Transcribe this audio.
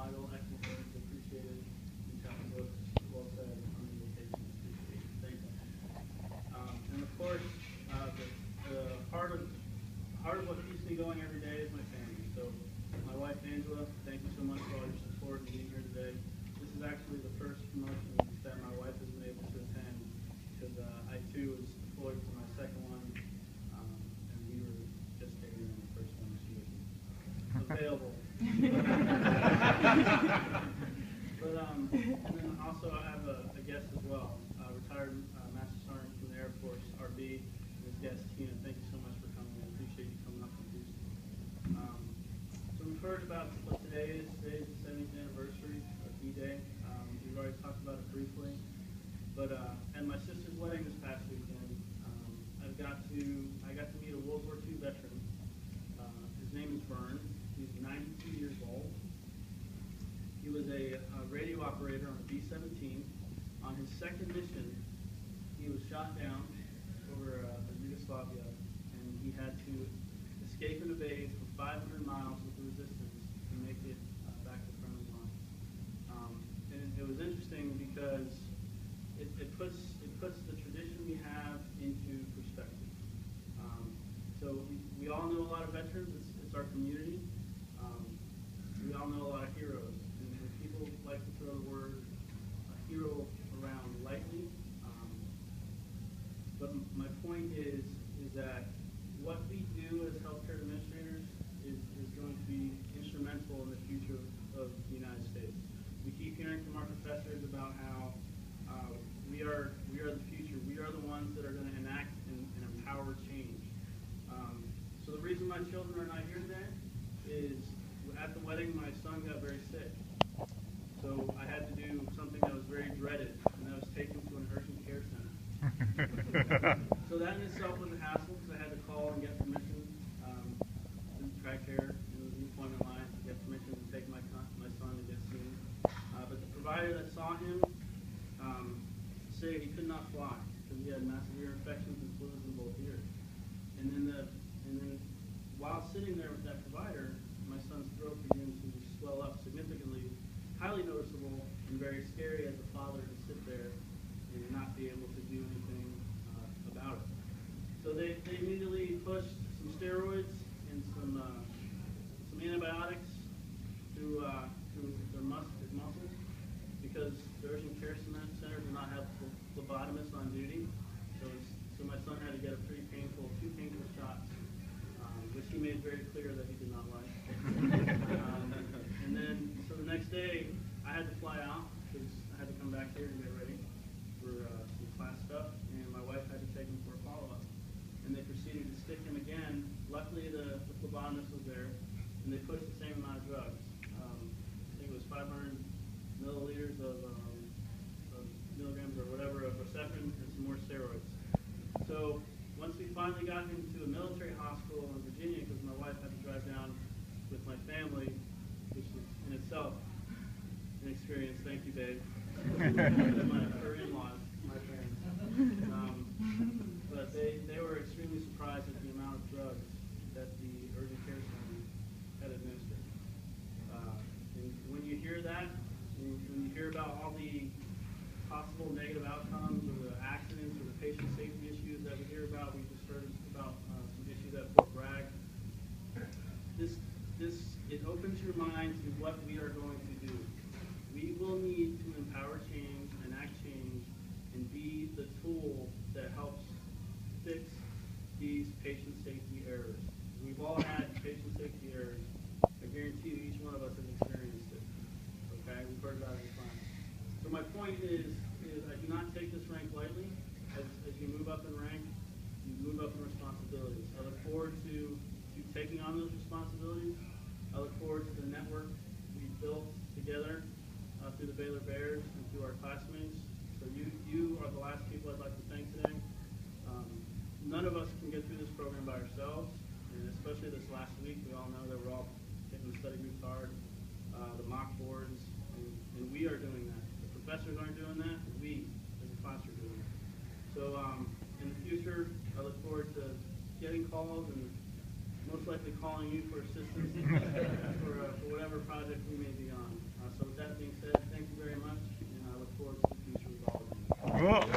vital, excellent work. Appreciate it. And Captain Brooks, well said on the invitation. Appreciate it. Thank you. And of course, the heart of what keeps me going every day is my family. So, my wife Angela, thank you so much for all your support and being here today. This is actually the first promotion that my wife has been able to attend because I too was deployed to my second one, and we were just getting in the first one. She was available. But and then also I have a guest as well, retired Master Sergeant from the Air Force, RB, and his guest Tina. Thank you so much for coming. I appreciate you coming up from Houston. So we've heard about what today is. Today is the 70th anniversary of D-Day. We've already talked about it briefly. But at my sister's wedding this past weekend, I got to meet a World War II veteran. His name is Vern. He's 92 years old. He was a radio operator on a B-17. On his second mission, he was shot down over Yugoslavia, and he had to escape and evade for 500 miles with the resistance to make it back to friendly line. And it was interesting because it puts the tradition we have into perspective. So we all know a lot of veterans. It's our community. We all know a lot of heroes. And people like to throw the word hero around lightly. But my point is that what we do as healthcare administrators is going to be instrumental in the future of the United States. We keep hearing from our professors about how we are the future. We are the ones that are going to enact and empower change. So the reason my children are not here today is at the wedding my son got very sick. So I had to do something that was very dreaded, and that was take him to an urgent care center. So that in itself was a hassle because I had to call and get permission through TRICARE and the employment line to get permission to take my son to get seen. But the provider that saw him said he could not fly because he had massive ear infections and fluids in both ears. And then while sitting there with that provider, my son's throat began to swell up significantly, highly noticeable and very scary as a father to sit there and not be able to do anything about it. So they immediately pushed some steroids and some antibiotics through his muscles because the urgent care center did not have phlebotomists on duty. So my son had to get two painful shots, which he made very clear that he did not like. And then, so the next day, I had to fly out because I had to come back here and get ready for some class stuff, and my wife had to take him for a follow-up. And they proceeded to stick him again. Luckily, the phlebotomist was there, and they pushed the same amount of drugs. I think it was 500 milliliters of milligrams or whatever of Herceptin and some more steroids. So once we finally got him to a military hospital in Virginia, because my wife had to drive down with my family, which is in itself an experience. Thank you, babe. Her in-laws, my parents. But they were extremely surprised at the amount of drugs that the urgent care center had administered. And when you hear that, when you hear about all the possible negative outcomes or the accidents or the patient safety issues that we hear about, we just heard about some issues at Fort Bragg. It opens your mind to what we are going to do. We will need to empower change, enact change, and be the tool that helps fix these patient safety errors. We've all had patient safety errors. I guarantee you each one of us has experienced it. Okay, we've heard about it in class. So my point is I do not take this rank lightly. As you move up in rank, you move up in responsibilities. I look forward to taking on those responsibilities. I look forward to the network we built together through the Baylor Bears and through our classmates. So you are the last people I'd like to thank today. None of us can get through this program by ourselves, and especially this last week, we all know that we're all hitting the study groups hard, the mock boards, and we are doing that. The professors aren't doing that, we as a class are doing it. So in the future, I look forward to getting calls and most likely calling you for assistance for whatever project we may be on. So with that being said, thank you very much, and I look forward to the future with all of you. Cool.